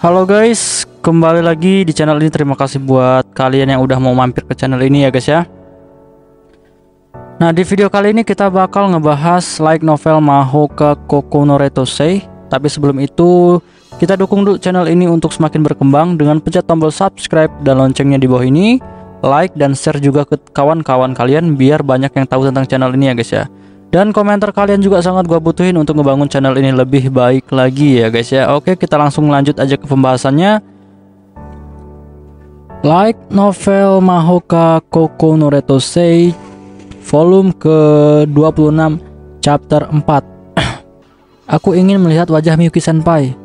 Halo guys, kembali lagi di channel ini. Terima kasih buat kalian yang udah mau mampir ke channel ini ya guys ya. Nah, di video kali ini kita bakal ngebahas light novel Mahoka Koko no Retosei. Tapi sebelum itu, kita dukung dulu channel ini untuk semakin berkembang dengan pencet tombol subscribe dan loncengnya di bawah ini. Like dan share juga ke kawan-kawan kalian biar banyak yang tahu tentang channel ini ya guys ya. Dan komentar kalian juga sangat gua butuhin untuk ngebangun channel ini lebih baik lagi ya guys ya. Oke, kita langsung lanjut aja ke pembahasannya. Light novel Mahoka Koko no Retosei volume ke-26 chapter 4. Aku ingin melihat wajah Miyuki senpai.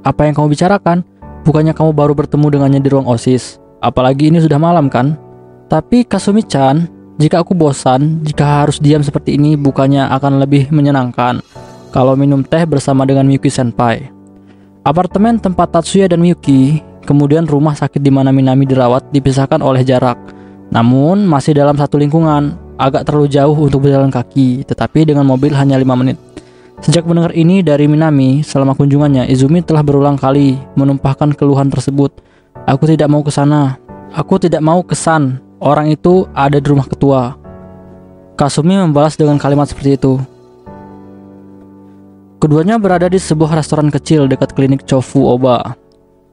Apa yang kamu bicarakan? Bukannya kamu baru bertemu dengannya di ruang OSIS? Apalagi ini sudah malam kan? Tapi Kasumi-chan, jika aku bosan, jika harus diam seperti ini, bukannya akan lebih menyenangkan kalau minum teh bersama dengan Miyuki senpai. Apartemen tempat Tatsuya dan Miyuki, kemudian rumah sakit di mana Minami dirawat dipisahkan oleh jarak. Namun masih dalam satu lingkungan, agak terlalu jauh untuk berjalan kaki, tetapi dengan mobil hanya 5 menit. Sejak mendengar ini dari Minami selama kunjungannya, Izumi telah berulang kali menumpahkan keluhan tersebut. Aku tidak mau ke sana. Aku tidak mau kesan. Orang itu ada di rumah ketua. Kasumi membalas dengan kalimat seperti itu. Keduanya berada di sebuah restoran kecil dekat klinik Chofu Oba,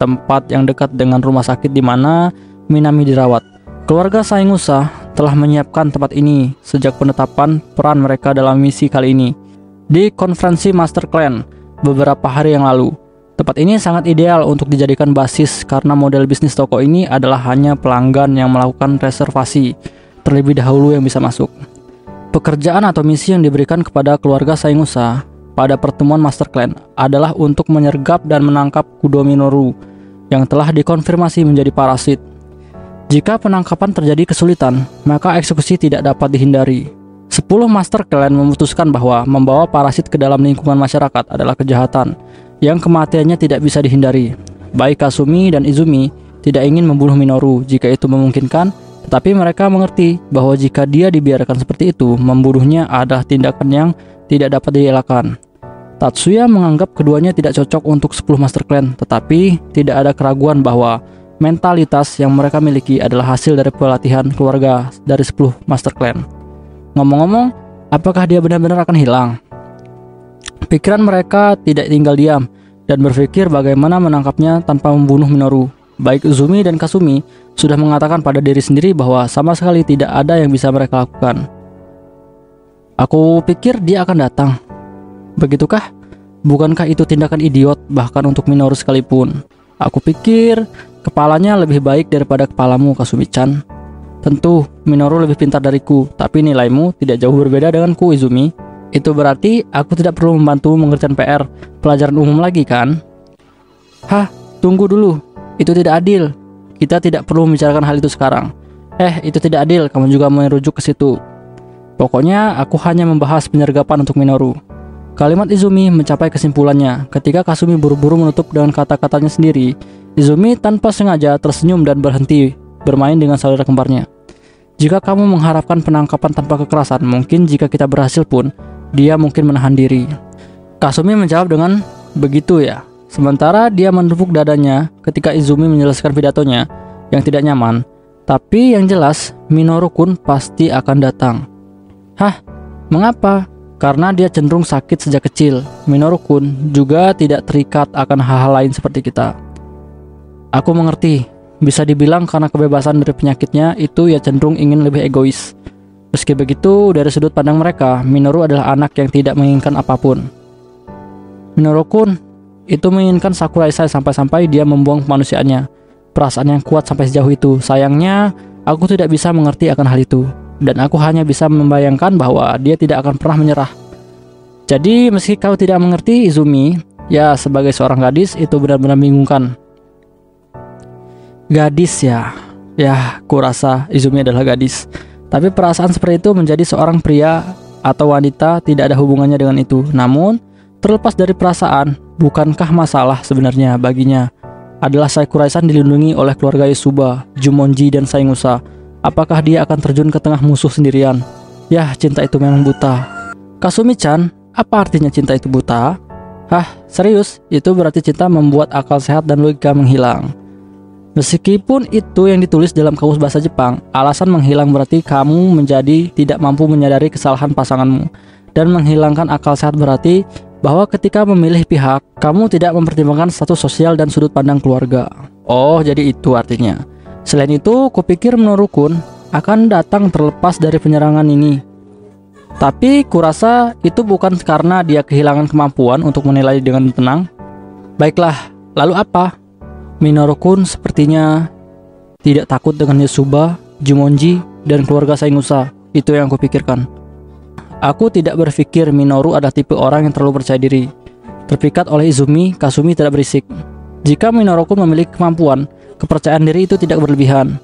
tempat yang dekat dengan rumah sakit di mana Minami dirawat. Keluarga Saingusa telah menyiapkan tempat ini sejak penetapan peran mereka dalam misi kali ini di konferensi Master Clan beberapa hari yang lalu. Tempat ini sangat ideal untuk dijadikan basis karena model bisnis toko ini adalah hanya pelanggan yang melakukan reservasi terlebih dahulu yang bisa masuk. Pekerjaan atau misi yang diberikan kepada keluarga Saingusa pada pertemuan Master Clan adalah untuk menyergap dan menangkap Kudo Minoru yang telah dikonfirmasi menjadi parasit. Jika penangkapan terjadi kesulitan, maka eksekusi tidak dapat dihindari. 10 Master Clan memutuskan bahwa membawa parasit ke dalam lingkungan masyarakat adalah kejahatan yang kematiannya tidak bisa dihindari. Baik Kasumi dan Izumi tidak ingin membunuh Minoru jika itu memungkinkan, tetapi mereka mengerti bahwa jika dia dibiarkan seperti itu, membunuhnya adalah tindakan yang tidak dapat dielakkan. Tatsuya menganggap keduanya tidak cocok untuk 10 Master Clan, tetapi tidak ada keraguan bahwa mentalitas yang mereka miliki adalah hasil dari pelatihan keluarga dari 10 Master Clan. Ngomong-ngomong, apakah dia benar-benar akan hilang? Pikiran mereka tidak tinggal diam dan berpikir bagaimana menangkapnya tanpa membunuh Minoru. Baik Izumi dan Kasumi sudah mengatakan pada diri sendiri bahwa sama sekali tidak ada yang bisa mereka lakukan. Aku pikir dia akan datang. Begitukah? Bukankah itu tindakan idiot bahkan untuk Minoru sekalipun? Aku pikir kepalanya lebih baik daripada kepalamu, Kasumi-chan. Tentu Minoru lebih pintar dariku, tapi nilaimu tidak jauh berbeda denganku, Izumi. Itu berarti aku tidak perlu membantu mengerjakan PR pelajaran umum lagi kan? Hah, tunggu dulu. Itu tidak adil. Kita tidak perlu membicarakan hal itu sekarang. Itu tidak adil, kamu juga merujuk ke situ. Pokoknya aku hanya membahas penyergapan untuk Minoru. Kalimat Izumi mencapai kesimpulannya ketika Kasumi buru-buru menutup dengan kata-katanya sendiri. Izumi tanpa sengaja tersenyum dan berhenti bermain dengan saudara kembarnya. Jika kamu mengharapkan penangkapan tanpa kekerasan, mungkin jika kita berhasil pun, dia mungkin menahan diri. Kasumi menjawab dengan begitu ya. Sementara dia menepuk dadanya ketika Izumi menjelaskan pidatonya yang tidak nyaman. Tapi yang jelas, Minoru-kun pasti akan datang. Hah? Mengapa? Karena dia cenderung sakit sejak kecil. Minoru-kun juga tidak terikat akan hal-hal lain seperti kita. Aku mengerti. Bisa dibilang karena kebebasan dari penyakitnya itu ia cenderung ingin lebih egois. Meski begitu, dari sudut pandang mereka, Minoru adalah anak yang tidak menginginkan apapun. Minoru-kun itu menginginkan Sakurai-sai sampai-sampai dia membuang kemanusiaannya. Perasaan yang kuat sampai sejauh itu. Sayangnya, aku tidak bisa mengerti akan hal itu. Dan aku hanya bisa membayangkan bahwa dia tidak akan pernah menyerah. Jadi, meski kau tidak mengerti, Izumi, ya sebagai seorang gadis, itu benar-benar membingungkan. Gadis ya. Ya, kurasa Izumi adalah gadis. Tapi perasaan seperti itu menjadi seorang pria atau wanita tidak ada hubungannya dengan itu. Namun, terlepas dari perasaan, bukankah masalah sebenarnya baginya adalah Sakurai-san dilindungi oleh keluarga Yusuba, Jumonji, dan Saingusa? Apakah dia akan terjun ke tengah musuh sendirian? Yah, cinta itu memang buta. Kasumi-chan, apa artinya cinta itu buta? Hah, serius? Itu berarti cinta membuat akal sehat dan logika menghilang. Meskipun itu yang ditulis dalam kamus bahasa Jepang, alasan menghilang berarti kamu menjadi tidak mampu menyadari kesalahan pasanganmu. Dan menghilangkan akal sehat berarti bahwa ketika memilih pihak, kamu tidak mempertimbangkan status sosial dan sudut pandang keluarga. Oh, jadi itu artinya. Selain itu, kupikir Minoru-kun akan datang terlepas dari penyerangan ini. Tapi kurasa itu bukan karena dia kehilangan kemampuan untuk menilai dengan tenang. Baiklah, lalu apa? Minoru-kun sepertinya tidak takut dengan Yasuba, Jumonji, dan keluarga Saingusa. Itu yang kupikirkan. Aku tidak berpikir Minoru adalah tipe orang yang terlalu percaya diri. Terpikat oleh Izumi, Kasumi tidak berisik. Jika Minoru-kun memiliki kemampuan, kepercayaan diri itu tidak berlebihan.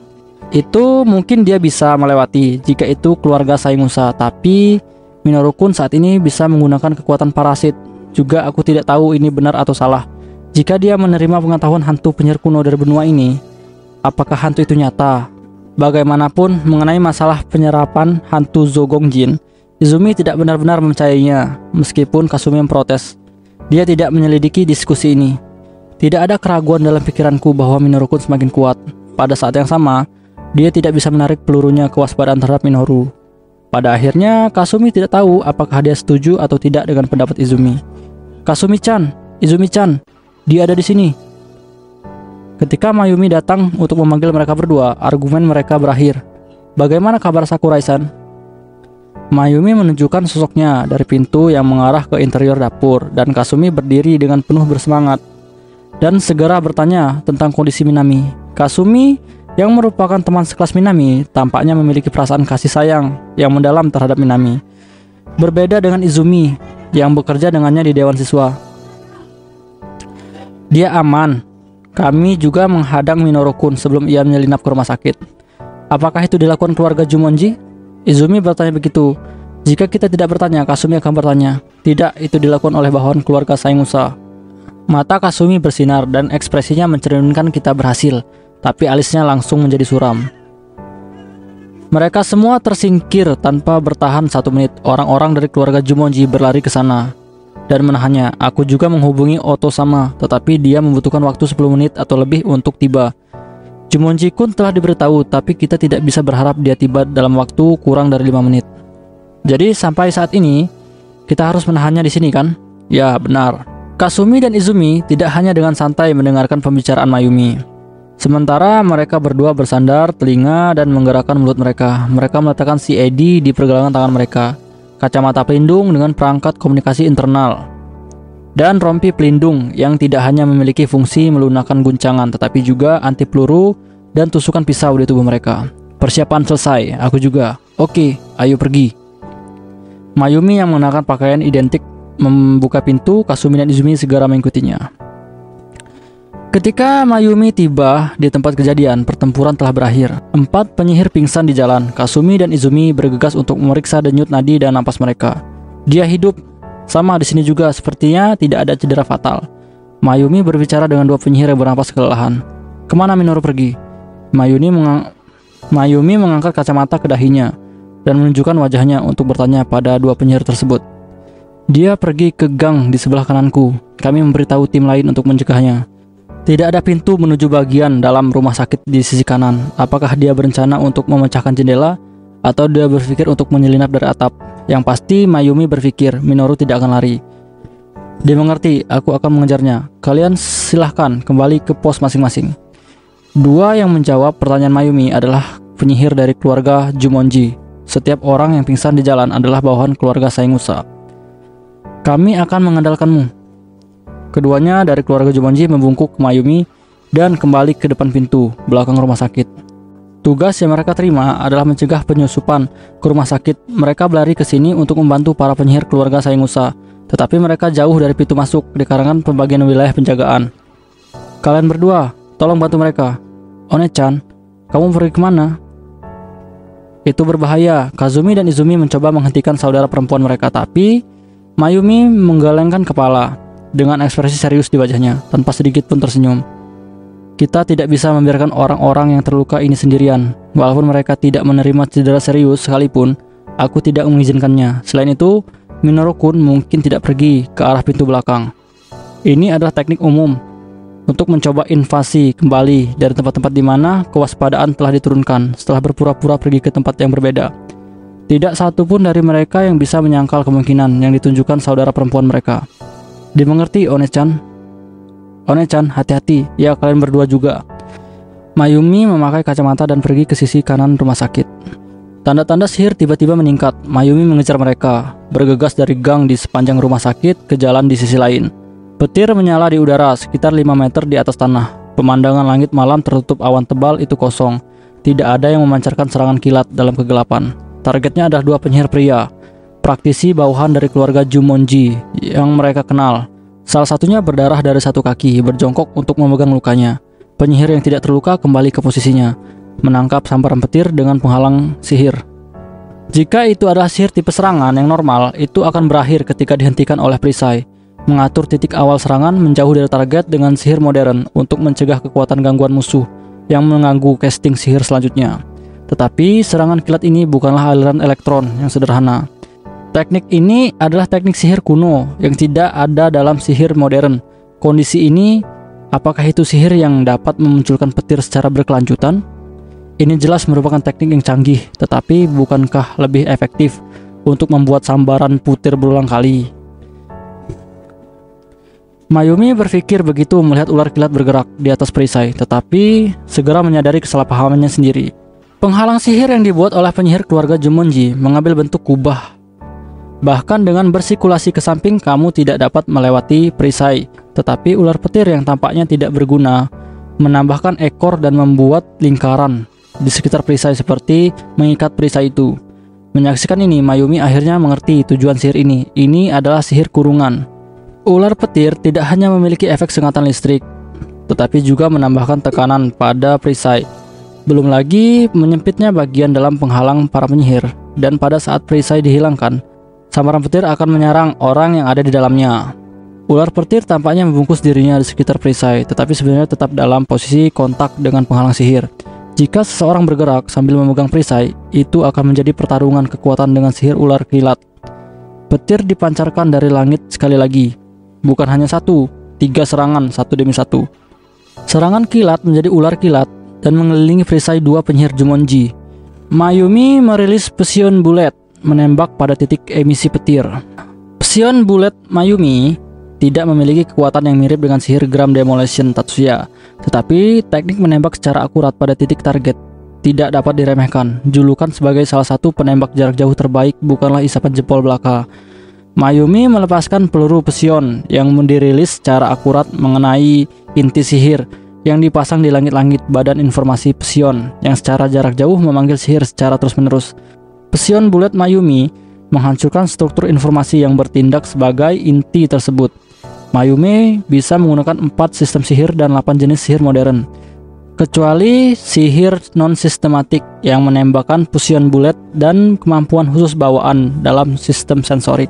Itu mungkin dia bisa melewati jika itu keluarga Saingusa, tapi Minoru-kun saat ini bisa menggunakan kekuatan parasit. Juga aku tidak tahu ini benar atau salah. Jika dia menerima pengetahuan hantu penyihir kuno dari benua ini, apakah hantu itu nyata? Bagaimanapun mengenai masalah penyerapan hantu Zogongjin, Izumi tidak benar-benar mempercayainya, meskipun Kasumi memprotes. Dia tidak menyelidiki diskusi ini. Tidak ada keraguan dalam pikiranku bahwa Minoru-kun semakin kuat. Pada saat yang sama, dia tidak bisa menarik pelurunya kewaspadaan terhadap Minoru. Pada akhirnya, Kasumi tidak tahu apakah dia setuju atau tidak dengan pendapat Izumi. Kasumi-chan, Izumi-chan, dia ada di sini. Ketika Mayumi datang untuk memanggil mereka berdua, argumen mereka berakhir. Bagaimana kabar Sakurai-san? Mayumi menunjukkan sosoknya dari pintu yang mengarah ke interior dapur, dan Kasumi berdiri dengan penuh bersemangat dan segera bertanya tentang kondisi Minami. Kasumi, yang merupakan teman sekelas Minami, tampaknya memiliki perasaan kasih sayang yang mendalam terhadap Minami. Berbeda dengan Izumi, yang bekerja dengannya di Dewan Siswa. Dia aman. Kami juga menghadang Minoru-kun sebelum ia menyelinap ke rumah sakit. Apakah itu dilakukan keluarga Jumonji? Izumi bertanya begitu. Jika kita tidak bertanya, Kasumi akan bertanya. Tidak, itu dilakukan oleh bawahan keluarga Saingusa. Mata Kasumi bersinar dan ekspresinya mencerminkan kita berhasil. Tapi alisnya langsung menjadi suram. Mereka semua tersingkir tanpa bertahan 1 menit. Orang-orang dari keluarga Jumonji berlari ke sana dan menahannya. Aku juga menghubungi Oto-sama, tetapi dia membutuhkan waktu 10 menit atau lebih untuk tiba. Jumonji-kun telah diberitahu, tapi kita tidak bisa berharap dia tiba dalam waktu kurang dari 5 menit. Jadi sampai saat ini kita harus menahannya di sini, kan? Ya, benar. Kasumi dan Izumi tidak hanya dengan santai mendengarkan pembicaraan Mayumi. Sementara mereka berdua bersandar telinga dan menggerakkan mulut mereka. Mereka meletakkan si Edi di pergelangan tangan mereka, kacamata pelindung dengan perangkat komunikasi internal, dan rompi pelindung yang tidak hanya memiliki fungsi melunakkan guncangan, tetapi juga anti peluru dan tusukan pisau di tubuh mereka. Persiapan selesai, aku juga. Oke, ayo pergi. Mayumi yang mengenakan pakaian identik membuka pintu. Kasumi dan Izumi segera mengikutinya. Ketika Mayumi tiba di tempat kejadian, pertempuran telah berakhir. 4 penyihir pingsan di jalan. Kasumi dan Izumi bergegas untuk memeriksa denyut nadi dan napas mereka. Dia hidup. Sama di sini juga, sepertinya tidak ada cedera fatal. Mayumi berbicara dengan 2 penyihir yang bernapas kelelahan. Kemana Minoru pergi? Mayumi mengangkat kacamata ke dahinya dan menunjukkan wajahnya untuk bertanya pada 2 penyihir tersebut. Dia pergi ke gang di sebelah kananku. Kami memberitahu tim lain untuk mencegahnya. Tidak ada pintu menuju bagian dalam rumah sakit di sisi kanan. Apakah dia berencana untuk memecahkan jendela atau dia berpikir untuk menyelinap dari atap? Yang pasti Mayumi berpikir Minoru tidak akan lari. Dia mengerti, aku akan mengejarnya. Kalian silahkan kembali ke pos masing-masing. 2 yang menjawab pertanyaan Mayumi adalah penyihir dari keluarga Jumonji. Setiap orang yang pingsan di jalan adalah bawahan keluarga Saingusa. Kami akan mengandalkanmu. Keduanya dari keluarga Jumonji membungkuk ke Mayumi dan kembali ke depan pintu belakang rumah sakit. Tugas yang mereka terima adalah mencegah penyusupan ke rumah sakit. Mereka berlari ke sini untuk membantu para penyihir keluarga Saingusa, tetapi mereka jauh dari pintu masuk di karangan pembagian wilayah penjagaan. Kalian berdua, tolong bantu mereka. One-chan, kamu pergi kemana? Itu berbahaya. Kazumi dan Izumi mencoba menghentikan saudara perempuan mereka, tapi Mayumi menggelengkan kepala dengan ekspresi serius di wajahnya, tanpa sedikit pun tersenyum. Kita tidak bisa membiarkan orang-orang yang terluka ini sendirian. Walaupun mereka tidak menerima cedera serius sekalipun, aku tidak mengizinkannya. Selain itu, Minoru-kun mungkin tidak pergi ke arah pintu belakang. Ini adalah teknik umum untuk mencoba invasi kembali dari tempat-tempat di mana kewaspadaan telah diturunkan setelah berpura-pura pergi ke tempat yang berbeda. Tidak satu pun dari mereka yang bisa menyangkal kemungkinan yang ditunjukkan saudara perempuan mereka. Dimengerti, One-chan? One-chan, hati-hati, ya kalian berdua juga. Mayumi memakai kacamata dan pergi ke sisi kanan rumah sakit. Tanda-tanda sihir tiba-tiba meningkat. Mayumi mengejar mereka, bergegas dari gang di sepanjang rumah sakit ke jalan di sisi lain. Petir menyala di udara sekitar 5 meter di atas tanah. Pemandangan langit malam tertutup awan tebal itu kosong. Tidak ada yang memancarkan serangan kilat dalam kegelapan. Targetnya adalah 2 penyihir pria, praktisi bawahan dari keluarga Jumonji yang mereka kenal. Salah satunya berdarah dari satu kaki, berjongkok untuk memegang lukanya. Penyihir yang tidak terluka kembali ke posisinya, menangkap sambaran petir dengan penghalang sihir. Jika itu adalah sihir tipe serangan yang normal, itu akan berakhir ketika dihentikan oleh perisai. Mengatur titik awal serangan menjauh dari target dengan sihir modern untuk mencegah kekuatan gangguan musuh yang mengganggu casting sihir selanjutnya. Tetapi serangan kilat ini bukanlah aliran elektron yang sederhana. Teknik ini adalah teknik sihir kuno yang tidak ada dalam sihir modern. Kondisi ini, apakah itu sihir yang dapat memunculkan petir secara berkelanjutan? Ini jelas merupakan teknik yang canggih, tetapi bukankah lebih efektif untuk membuat sambaran petir berulang kali? Mayumi berpikir begitu melihat ular kilat bergerak di atas perisai, tetapi segera menyadari kesalahpahamannya sendiri. Penghalang sihir yang dibuat oleh penyihir keluarga Jumonji mengambil bentuk kubah. Bahkan dengan bersirkulasi ke samping, kamu tidak dapat melewati perisai. Tetapi ular petir yang tampaknya tidak berguna menambahkan ekor dan membuat lingkaran di sekitar perisai seperti mengikat perisai itu. Menyaksikan ini, Mayumi akhirnya mengerti tujuan sihir ini. Ini adalah sihir kurungan. Ular petir tidak hanya memiliki efek sengatan listrik, tetapi juga menambahkan tekanan pada perisai. Belum lagi menyempitnya bagian dalam penghalang para penyihir. Dan pada saat perisai dihilangkan, sambaran petir akan menyerang orang yang ada di dalamnya. Ular petir tampaknya membungkus dirinya di sekitar perisai, tetapi sebenarnya tetap dalam posisi kontak dengan penghalang sihir. Jika seseorang bergerak sambil memegang perisai, itu akan menjadi pertarungan kekuatan dengan sihir ular kilat. Petir dipancarkan dari langit sekali lagi. Bukan hanya 1, 3 serangan satu demi satu. Serangan kilat menjadi ular kilat dan mengelilingi perisai 2 penyihir Jumonji. Mayumi merilis Psion Bullet, menembak pada titik emisi petir. Psion Bullet Mayumi tidak memiliki kekuatan yang mirip dengan sihir Gram Demolition Tatsuya, tetapi teknik menembak secara akurat pada titik target tidak dapat diremehkan. Julukan sebagai salah satu penembak jarak jauh terbaik bukanlah isapan jempol belaka. Mayumi melepaskan peluru Psion yang dirilis secara akurat mengenai inti sihir yang dipasang di langit-langit badan informasi Psion yang secara jarak jauh memanggil sihir secara terus-menerus. Psion Bullet Mayumi menghancurkan struktur informasi yang bertindak sebagai inti tersebut. Mayumi bisa menggunakan 4 sistem sihir dan 8 jenis sihir modern, kecuali sihir non-sistematik yang menembakkan Psion Bullet dan kemampuan khusus bawaan dalam sistem sensorik.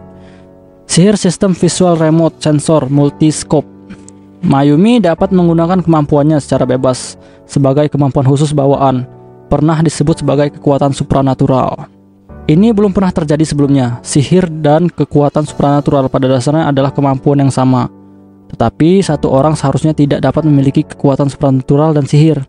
Sihir sistem visual remote sensor multiscope. Mayumi dapat menggunakan kemampuannya secara bebas sebagai kemampuan khusus bawaan, pernah disebut sebagai kekuatan supranatural. Ini belum pernah terjadi sebelumnya. Sihir dan kekuatan supranatural pada dasarnya adalah kemampuan yang sama. Tetapi satu orang seharusnya tidak dapat memiliki kekuatan supranatural dan sihir.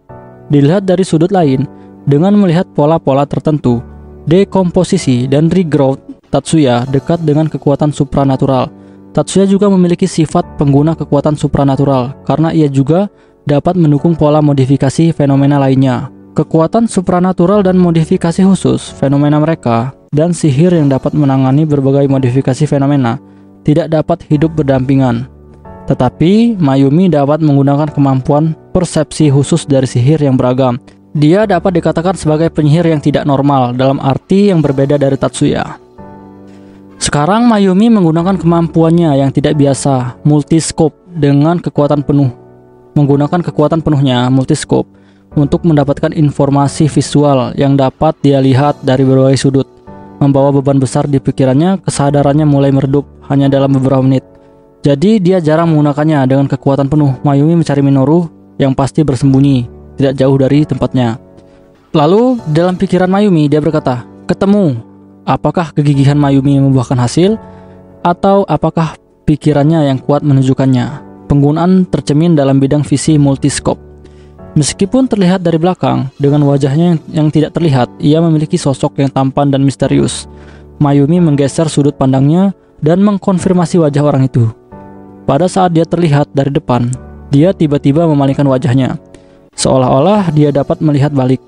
Dilihat dari sudut lain, dengan melihat pola-pola tertentu, dekomposisi dan regrowth, Tatsuya dekat dengan kekuatan supranatural. Tatsuya juga memiliki sifat pengguna kekuatan supranatural karena ia juga dapat mendukung pola modifikasi fenomena lainnya. Kekuatan supranatural dan modifikasi khusus fenomena mereka dan sihir yang dapat menangani berbagai modifikasi fenomena tidak dapat hidup berdampingan. Tetapi Mayumi dapat menggunakan kemampuan persepsi khusus dari sihir yang beragam. Dia dapat dikatakan sebagai penyihir yang tidak normal dalam arti yang berbeda dari Tatsuya. Sekarang Mayumi menggunakan kemampuannya yang tidak biasa, multiscope, dengan kekuatan penuh. Menggunakan kekuatan penuhnya, multiscope, untuk mendapatkan informasi visual yang dapat dia lihat dari berbagai sudut. Membawa beban besar di pikirannya, kesadarannya mulai meredup hanya dalam beberapa menit. Jadi dia jarang menggunakannya dengan kekuatan penuh. Mayumi mencari Minoru yang pasti bersembunyi, tidak jauh dari tempatnya. Lalu dalam pikiran Mayumi dia berkata, "Ketemu." Apakah kegigihan Mayumi membuahkan hasil, atau apakah pikirannya yang kuat menunjukkannya? Penggunaan tercermin dalam bidang visi multiskop. Meskipun terlihat dari belakang, dengan wajahnya yang tidak terlihat, ia memiliki sosok yang tampan dan misterius. Mayumi menggeser sudut pandangnya dan mengkonfirmasi wajah orang itu. Pada saat dia terlihat dari depan, dia tiba-tiba memalingkan wajahnya, seolah-olah dia dapat melihat balik.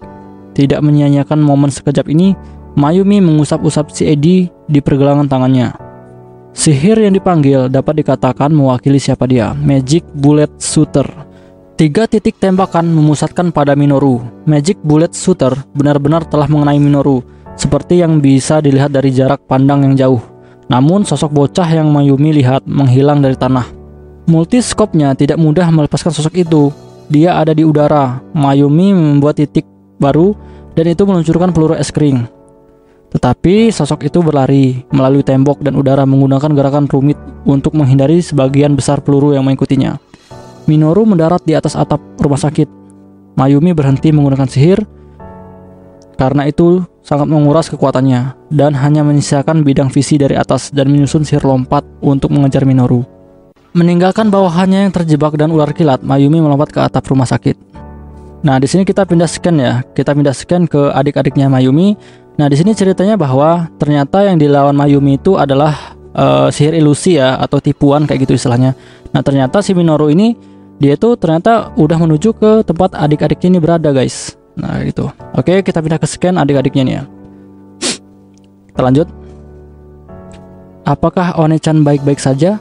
Tidak menyia-nyiakan momen sekejap ini, Mayumi mengusap-usap si Edi di pergelangan tangannya. Sihir yang dipanggil dapat dikatakan mewakili siapa dia, Magic Bullet Shooter. 3 titik tembakan memusatkan pada Minoru. Magic Bullet Shooter benar-benar telah mengenai Minoru, seperti yang bisa dilihat dari jarak pandang yang jauh. Namun sosok bocah yang Mayumi lihat menghilang dari tanah. Multiskopnya tidak mudah melepaskan sosok itu. Dia ada di udara. Mayumi membuat titik baru dan itu meluncurkan peluru es kering. Tetapi sosok itu berlari melalui tembok dan udara menggunakan gerakan rumit untuk menghindari sebagian besar peluru yang mengikutinya. Minoru mendarat di atas atap rumah sakit. Mayumi berhenti menggunakan sihir karena itu sangat menguras kekuatannya dan hanya menyisakan bidang visi dari atas dan menyusun sihir lompat untuk mengejar Minoru. Meninggalkan bawahannya yang terjebak dan ular kilat, Mayumi melompat ke atap rumah sakit. Nah, di sini kita pindah scan ya. Kita pindah scan ke adik-adiknya Mayumi. Nah, di sini ceritanya bahwa ternyata yang dilawan Mayumi itu adalah sihir ilusi ya, atau tipuan kayak gitu istilahnya. Nah, ternyata si Minoru ini dia tuh ternyata udah menuju ke tempat adik-adiknya ini berada, guys. Nah, gitu. Oke, kita pindah ke scan adik-adiknya nih ya. Kita lanjut. Apakah One-chan baik-baik saja?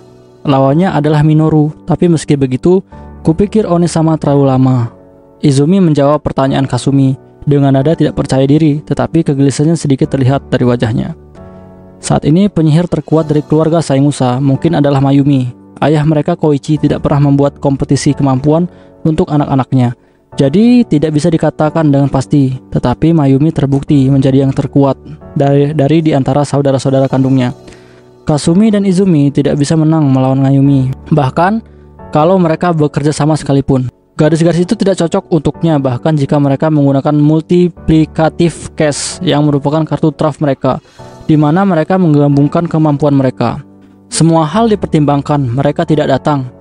Lawannya adalah Minoru, tapi meski begitu, kupikir One-sama terlalu lama. Izumi menjawab pertanyaan Kasumi dengan nada tidak percaya diri, tetapi kegelisahan sedikit terlihat dari wajahnya. Saat ini penyihir terkuat dari keluarga Saemusa mungkin adalah Mayumi. Ayah mereka Koichi tidak pernah membuat kompetisi kemampuan untuk anak-anaknya. Jadi tidak bisa dikatakan dengan pasti, tetapi Mayumi terbukti menjadi yang terkuat dari di antara saudara-saudara kandungnya. Kasumi dan Izumi tidak bisa menang melawan Mayumi, bahkan kalau mereka bekerja sama sekalipun. Garis-garis itu tidak cocok untuknya, bahkan jika mereka menggunakan multiplicative case yang merupakan kartu truf mereka, di mana mereka menggabungkan kemampuan mereka. Semua hal dipertimbangkan, mereka tidak datang.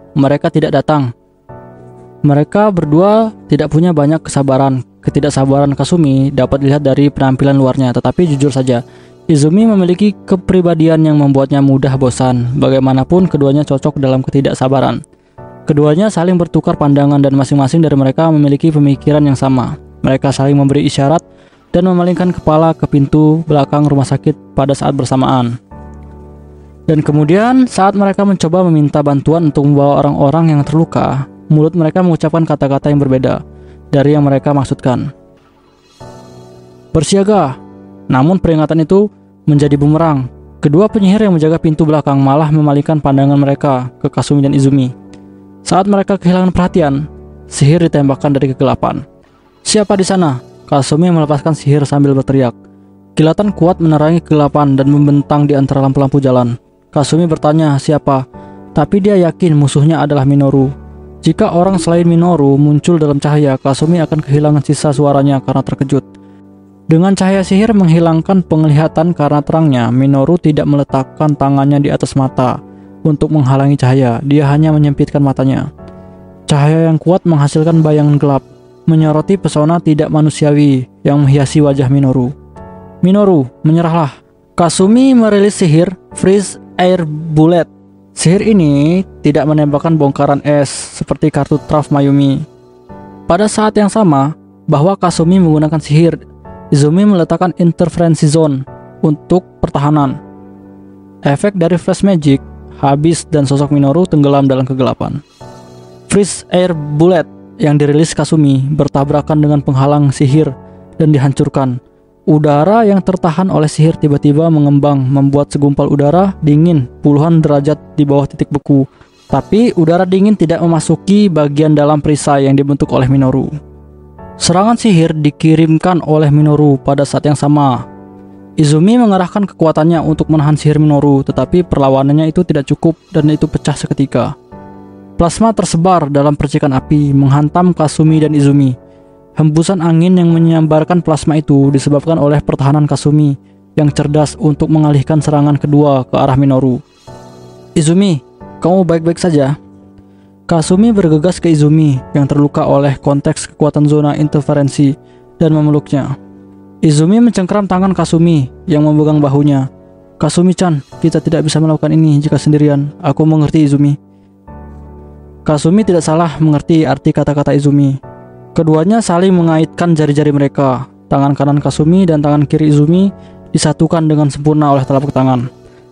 Mereka berdua tidak punya banyak kesabaran. Ketidaksabaran Kasumi dapat dilihat dari penampilan luarnya, tetapi jujur saja, Izumi memiliki kepribadian yang membuatnya mudah bosan. Bagaimanapun keduanya cocok dalam ketidaksabaran. Keduanya saling bertukar pandangan dan masing-masing dari mereka memiliki pemikiran yang sama. Mereka saling memberi isyarat dan memalingkan kepala ke pintu belakang rumah sakit pada saat bersamaan. Dan kemudian saat mereka mencoba meminta bantuan untuk membawa orang-orang yang terluka, mulut mereka mengucapkan kata-kata yang berbeda dari yang mereka maksudkan. Bersiaga! Namun peringatan itu menjadi bumerang. Kedua penyihir yang menjaga pintu belakang malah memalingkan pandangan mereka ke Kasumi dan Izumi. Saat mereka kehilangan perhatian, sihir ditembakkan dari kegelapan. Siapa di sana? Kasumi melepaskan sihir sambil berteriak. Kilatan kuat menerangi kegelapan dan membentang di antara lampu-lampu jalan. Kasumi bertanya siapa, tapi dia yakin musuhnya adalah Minoru. Jika orang selain Minoru muncul dalam cahaya, Kasumi akan kehilangan sisa suaranya karena terkejut. Dengan cahaya sihir menghilangkan penglihatan karena terangnya, Minoru tidak meletakkan tangannya di atas mata untuk menghalangi cahaya, dia hanya menyempitkan matanya. Cahaya yang kuat menghasilkan bayangan gelap, menyoroti pesona tidak manusiawi yang menghiasi wajah Minoru. Minoru, menyerahlah. Kasumi merilis sihir Freeze Air Bullet. Sihir ini tidak menembakkan bongkaran es seperti kartu truf Mayumi. Pada saat yang sama, bahwa Kasumi menggunakan sihir, Izumi meletakkan interferensi zone untuk pertahanan. Efek dari flash magic habis dan sosok Minoru tenggelam dalam kegelapan. Freeze Air Bullet yang dirilis Kasumi bertabrakan dengan penghalang sihir dan dihancurkan. Udara yang tertahan oleh sihir tiba-tiba mengembang, membuat segumpal udara dingin puluhan derajat di bawah titik beku. Tapi udara dingin tidak memasuki bagian dalam perisai yang dibentuk oleh Minoru. Serangan sihir dikirimkan oleh Minoru pada saat yang sama. Izumi mengerahkan kekuatannya untuk menahan sihir Minoru, tetapi perlawanannya itu tidak cukup dan itu pecah seketika. Plasma tersebar dalam percikan api menghantam Kasumi dan Izumi. Hembusan angin yang menyambarkan plasma itu disebabkan oleh pertahanan Kasumi yang cerdas untuk mengalihkan serangan kedua ke arah Minoru. Izumi, kamu baik-baik saja? Kasumi bergegas ke Izumi yang terluka oleh konteks kekuatan zona interferensi dan memeluknya. Izumi mencengkeram tangan Kasumi yang memegang bahunya. Kasumi-chan, kita tidak bisa melakukan ini jika sendirian. Aku mengerti, Izumi. Kasumi tidak salah mengerti arti kata-kata Izumi. Keduanya saling mengaitkan jari-jari mereka. Tangan kanan Kasumi dan tangan kiri Izumi disatukan dengan sempurna oleh telapak tangan.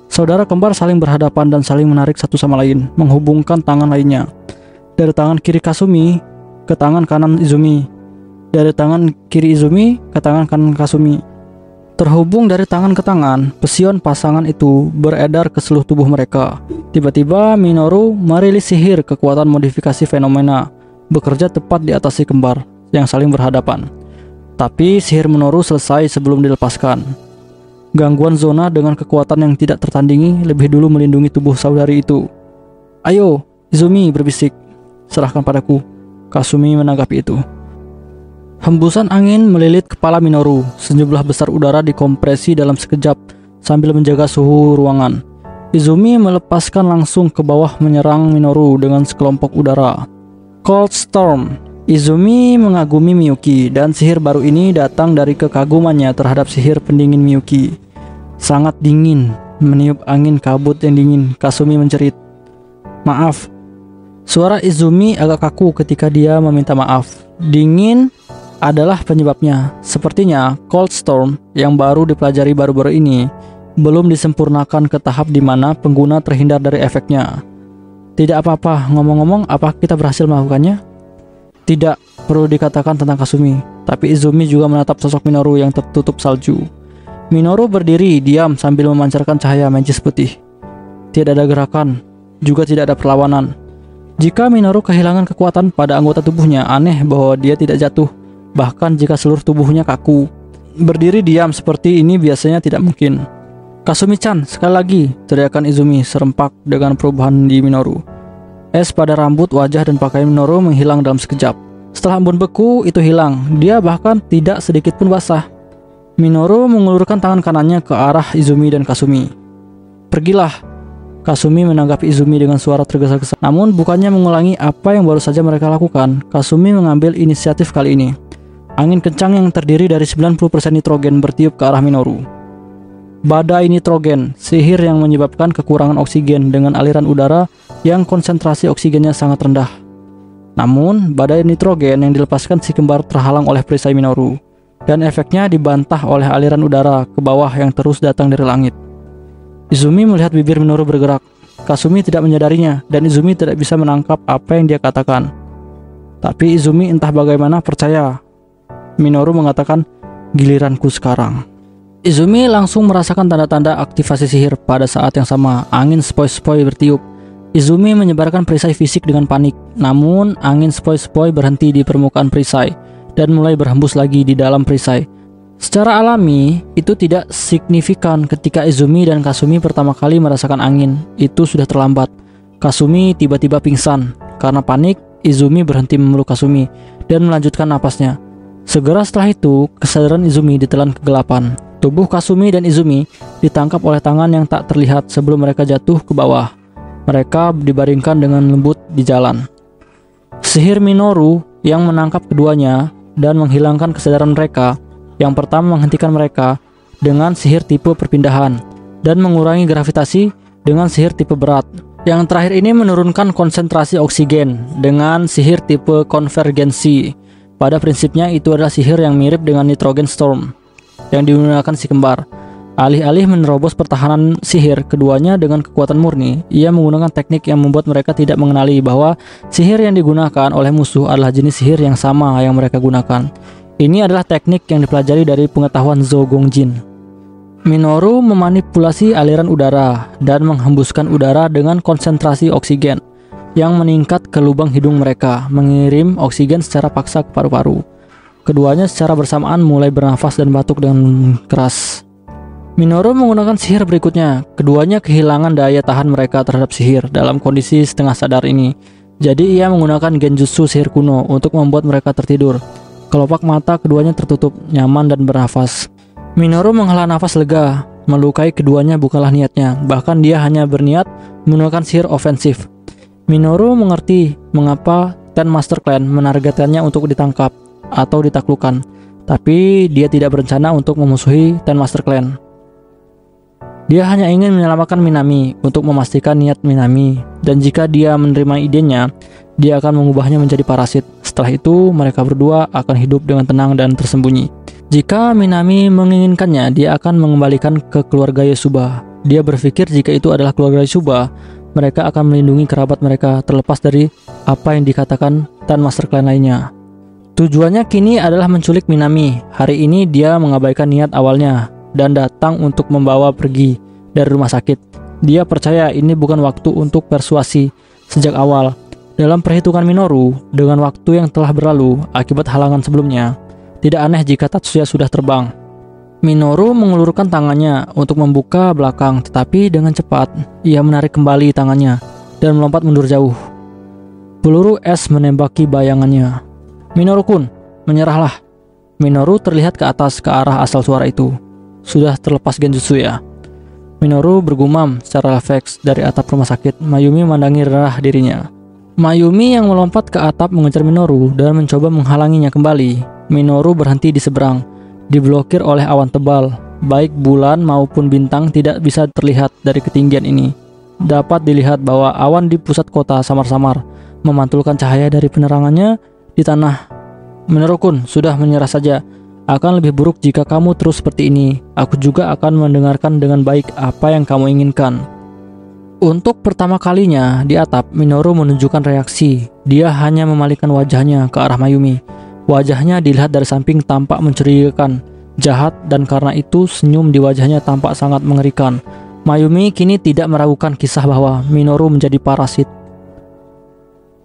Saudara kembar saling berhadapan dan saling menarik satu sama lain, menghubungkan tangan lainnya. Dari tangan kiri Kasumi ke tangan kanan Izumi. Dari tangan kiri Izumi ke tangan kanan Kasumi. Terhubung dari tangan ke tangan, pesion pasangan itu beredar ke seluruh tubuh mereka. Tiba-tiba Minoru merilis sihir kekuatan modifikasi fenomena, bekerja tepat di atas si kembar yang saling berhadapan. Tapi sihir Minoru selesai sebelum dilepaskan. Gangguan zona dengan kekuatan yang tidak tertandingi lebih dulu melindungi tubuh saudari itu. Ayo, Izumi berbisik, serahkan padaku. Kasumi menanggapi itu. Hembusan angin melilit kepala Minoru. Sejumlah besar udara dikompresi dalam sekejap sambil menjaga suhu ruangan. Izumi melepaskan langsung ke bawah menyerang Minoru dengan sekelompok udara. Cold Storm. Izumi mengagumi Miyuki dan sihir baru ini datang dari kekagumannya terhadap sihir pendingin Miyuki. Sangat dingin, meniup angin kabut yang dingin. Kasumi mencerit. Maaf. Suara Izumi agak kaku ketika dia meminta maaf. Dingin adalah penyebabnya. Sepertinya Cold Storm yang baru dipelajari baru-baru ini belum disempurnakan ke tahap di mana pengguna terhindar dari efeknya. Tidak apa-apa, ngomong-ngomong, apa kita berhasil melakukannya? Tidak perlu dikatakan tentang Kasumi, tapi Izumi juga menatap sosok Minoru yang tertutup salju. Minoru berdiri diam sambil memancarkan cahaya magis putih. Tidak ada gerakan, juga tidak ada perlawanan. Jika Minoru kehilangan kekuatan pada anggota tubuhnya, aneh bahwa dia tidak jatuh, bahkan jika seluruh tubuhnya kaku. Berdiri diam seperti ini biasanya tidak mungkin. Kasumi-chan, sekali lagi, teriakan Izumi serempak dengan perubahan di Minoru. Es pada rambut, wajah, dan pakaian Minoru menghilang dalam sekejap. Setelah embun beku itu hilang, dia bahkan tidak sedikit pun basah. Minoru mengulurkan tangan kanannya ke arah Izumi dan Kasumi. Pergilah. Kasumi menanggapi Izumi dengan suara tergesa-gesa. Namun bukannya mengulangi apa yang baru saja mereka lakukan, Kasumi mengambil inisiatif kali ini. Angin kencang yang terdiri dari 90% nitrogen bertiup ke arah Minoru. Badai nitrogen, sihir yang menyebabkan kekurangan oksigen dengan aliran udara yang konsentrasi oksigennya sangat rendah. Namun, badai nitrogen yang dilepaskan si kembar terhalang oleh perisai Minoru, dan efeknya dibantah oleh aliran udara ke bawah yang terus datang dari langit. Izumi melihat bibir Minoru bergerak. Kasumi tidak menyadarinya, dan Izumi tidak bisa menangkap apa yang dia katakan. Tapi Izumi entah bagaimana percaya. Minoru mengatakan, giliranku sekarang. Izumi langsung merasakan tanda-tanda aktivasi sihir. Pada saat yang sama, angin sepoi-sepoi bertiup. Izumi menyebarkan perisai fisik dengan panik. Namun, angin sepoi-sepoi berhenti di permukaan perisai dan mulai berhembus lagi di dalam perisai. Secara alami, itu tidak signifikan ketika Izumi dan Kasumi pertama kali merasakan angin. Itu sudah terlambat. Kasumi tiba-tiba pingsan. Karena panik, Izumi berhenti memeluk Kasumi dan melanjutkan napasnya. Segera setelah itu, kesadaran Izumi ditelan kegelapan. Tubuh Kasumi dan Izumi ditangkap oleh tangan yang tak terlihat sebelum mereka jatuh ke bawah. Mereka dibaringkan dengan lembut di jalan. Sihir Minoru yang menangkap keduanya dan menghilangkan kesadaran mereka. Yang pertama menghentikan mereka dengan sihir tipe perpindahan dan mengurangi gravitasi dengan sihir tipe berat. Yang terakhir ini menurunkan konsentrasi oksigen dengan sihir tipe konvergensi. Pada prinsipnya itu adalah sihir yang mirip dengan nitrogen storm yang digunakan si kembar. Alih-alih menerobos pertahanan sihir keduanya dengan kekuatan murni, ia menggunakan teknik yang membuat mereka tidak mengenali bahwa sihir yang digunakan oleh musuh adalah jenis sihir yang sama yang mereka gunakan. Ini adalah teknik yang dipelajari dari pengetahuan Zhou Gongjin. Minoru memanipulasi aliran udara dan menghembuskan udara dengan konsentrasi oksigen yang meningkat ke lubang hidung mereka, mengirim oksigen secara paksa ke paru-paru. Keduanya secara bersamaan mulai bernafas dan batuk dengan keras. Minoru menggunakan sihir berikutnya. Keduanya kehilangan daya tahan mereka terhadap sihir dalam kondisi setengah sadar ini. Jadi ia menggunakan genjutsu sihir kuno untuk membuat mereka tertidur. Kelopak mata keduanya tertutup, nyaman dan bernafas. Minoru menghela nafas lega. Melukai keduanya bukanlah niatnya, bahkan dia hanya berniat menggunakan sihir ofensif. Minoru mengerti mengapa Ten Master Clan menargetkannya untuk ditangkap atau ditaklukkan, tapi dia tidak berencana untuk memusuhi Ten Master Clan. Dia hanya ingin menyelamatkan Minami untuk memastikan niat Minami, dan jika dia menerima idenya, dia akan mengubahnya menjadi parasit. Setelah itu, mereka berdua akan hidup dengan tenang dan tersembunyi. Jika Minami menginginkannya, dia akan mengembalikan ke keluarga Yasuba. Dia berpikir jika itu adalah keluarga Yasuba, mereka akan melindungi kerabat mereka terlepas dari apa yang dikatakan Ten Master Clan lainnya. Tujuannya kini adalah menculik Minami. Hari ini dia mengabaikan niat awalnya dan datang untuk membawa pergi dari rumah sakit. Dia percaya ini bukan waktu untuk persuasi sejak awal. Dalam perhitungan Minoru, dengan waktu yang telah berlalu akibat halangan sebelumnya, tidak aneh jika Tatsuya sudah terbang. Minoru mengulurkan tangannya untuk membuka belakang, tetapi dengan cepat ia menarik kembali tangannya dan melompat mundur jauh. Peluru es menembaki bayangannya. Minoru-kun, menyerahlah. Minoru terlihat ke atas ke arah asal suara itu. Sudah terlepas genjutsu ya? Minoru bergumam secara refleks dari atap rumah sakit. Mayumi memandangi rendah dirinya. Mayumi yang melompat ke atap mengejar Minoru dan mencoba menghalanginya kembali. Minoru berhenti di seberang, diblokir oleh awan tebal. Baik bulan maupun bintang tidak bisa terlihat dari ketinggian ini. Dapat dilihat bahwa awan di pusat kota samar-samar memantulkan cahaya dari penerangannya di tanah. Minoru-kun, sudah menyerah saja. Akan lebih buruk jika kamu terus seperti ini. Aku juga akan mendengarkan dengan baik apa yang kamu inginkan. Untuk pertama kalinya di atap, Minoru menunjukkan reaksi. Dia hanya memalingkan wajahnya ke arah Mayumi. Wajahnya dilihat dari samping tampak mencurigakan, jahat, dan karena itu senyum di wajahnya tampak sangat mengerikan. Mayumi kini tidak meragukan kisah bahwa Minoru menjadi parasit.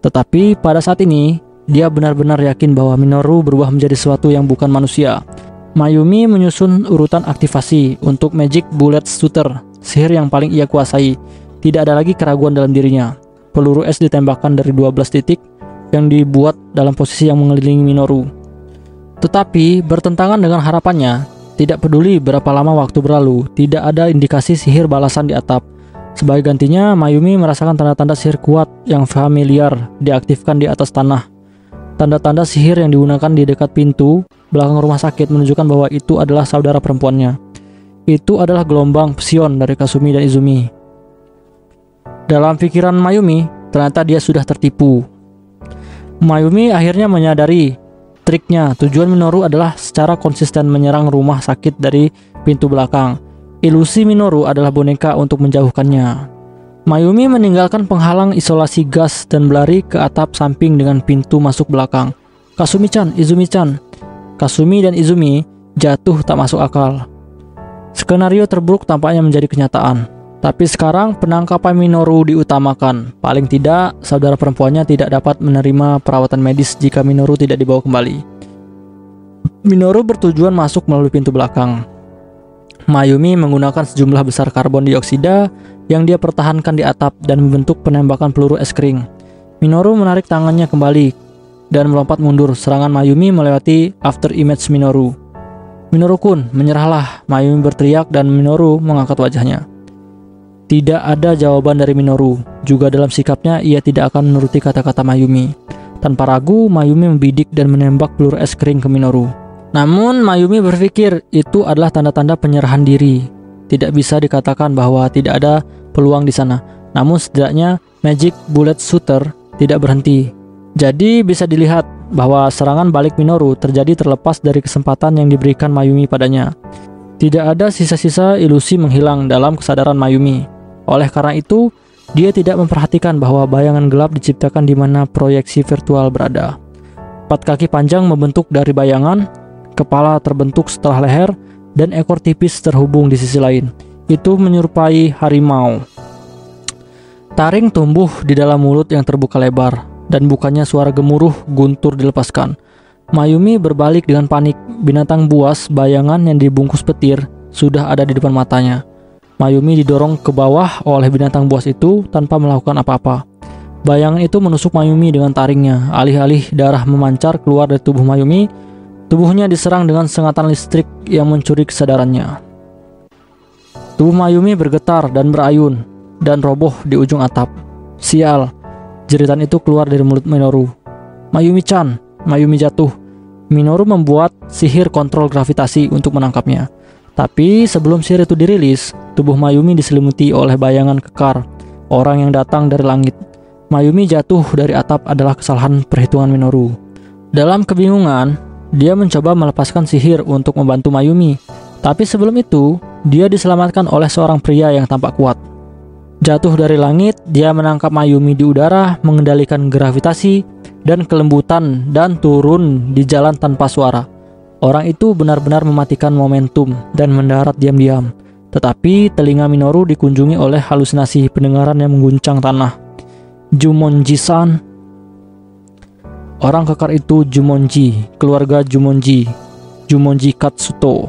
Tetapi pada saat ini, dia benar-benar yakin bahwa Minoru berubah menjadi sesuatu yang bukan manusia. Mayumi menyusun urutan aktivasi untuk Magic Bullet Shooter, sihir yang paling ia kuasai. Tidak ada lagi keraguan dalam dirinya. Peluru es ditembakkan dari 12 titik yang dibuat dalam posisi yang mengelilingi Minoru. Tetapi bertentangan dengan harapannya, tidak peduli berapa lama waktu berlalu, tidak ada indikasi sihir balasan di atap. Sebagai gantinya, Mayumi merasakan tanda-tanda sihir kuat yang familiar diaktifkan di atas tanah. Tanda-tanda sihir yang digunakan di dekat pintu belakang rumah sakit menunjukkan bahwa itu adalah saudara perempuannya. Itu adalah gelombang psion dari Kasumi dan Izumi. Dalam pikiran Mayumi, ternyata dia sudah tertipu. Mayumi akhirnya menyadari triknya. Tujuan Minoru adalah secara konsisten menyerang rumah sakit dari pintu belakang. Ilusi Minoru adalah boneka untuk menjauhkannya. Mayumi meninggalkan penghalang isolasi gas dan berlari ke atap samping dengan pintu masuk belakang. Kasumi-chan, Izumi-chan. Kasumi dan Izumi jatuh tak masuk akal. Skenario terburuk tampaknya menjadi kenyataan. Tapi sekarang penangkapan Minoru diutamakan. Paling tidak, saudara perempuannya tidak dapat menerima perawatan medis jika Minoru tidak dibawa kembali. Minoru bertujuan masuk melalui pintu belakang. Mayumi menggunakan sejumlah besar karbon dioksida yang dia pertahankan di atap dan membentuk penembakan peluru es kering. Minoru menarik tangannya kembali dan melompat mundur. Serangan Mayumi melewati after image Minoru. Minoru-kun, menyerahlah, Mayumi berteriak dan Minoru mengangkat wajahnya. Tidak ada jawaban dari Minoru. Juga dalam sikapnya, ia tidak akan menuruti kata-kata Mayumi. Tanpa ragu, Mayumi membidik dan menembak peluru es kering ke Minoru. Namun, Mayumi berpikir itu adalah tanda-tanda penyerahan diri. Tidak bisa dikatakan bahwa tidak ada peluang di sana. Namun setidaknya, Magic Bullet Shooter tidak berhenti. Jadi bisa dilihat bahwa serangan balik Minoru terjadi terlepas dari kesempatan yang diberikan Mayumi padanya. Tidak ada sisa-sisa ilusi menghilang dalam kesadaran Mayumi. Oleh karena itu, dia tidak memperhatikan bahwa bayangan gelap diciptakan di mana proyeksi virtual berada. 4 kaki panjang membentuk dari bayangan, kepala terbentuk setelah leher, dan ekor tipis terhubung di sisi lain. Itu menyerupai harimau. Taring tumbuh di dalam mulut yang terbuka lebar, dan bukannya suara gemuruh guntur dilepaskan. Mayumi berbalik dengan panik. Binatang buas bayangan yang dibungkus petir sudah ada di depan matanya. Mayumi didorong ke bawah oleh binatang buas itu tanpa melakukan apa-apa. Bayangan itu menusuk Mayumi dengan taringnya. Alih-alih darah memancar keluar dari tubuh Mayumi, tubuhnya diserang dengan sengatan listrik yang mencuri kesadarannya. Tubuh Mayumi bergetar dan berayun dan roboh di ujung atap. Sial, Jeritan itu keluar dari mulut Minoru. "Mayumi-chan!" Mayumi jatuh. Minoru membuat sihir kontrol gravitasi untuk menangkapnya. Tapi sebelum sihir itu dirilis, tubuh Mayumi diselimuti oleh bayangan kekar, orang yang datang dari langit. Mayumi jatuh dari atap adalah kesalahan perhitungan Minoru. Dalam kebingungan, dia mencoba melepaskan sihir untuk membantu Mayumi. Tapi sebelum itu, dia diselamatkan oleh seorang pria yang tampak kuat. Jatuh dari langit, dia menangkap Mayumi di udara, mengendalikan gravitasi dan kelembutan, dan turun di jalan tanpa suara. Orang itu benar-benar mematikan momentum dan mendarat diam-diam. Tetapi telinga Minoru dikunjungi oleh halusinasi pendengaran yang mengguncang tanah. Jumonji-san. Orang kekar itu Jumonji, keluarga Jumonji. Jumonji Katsuto.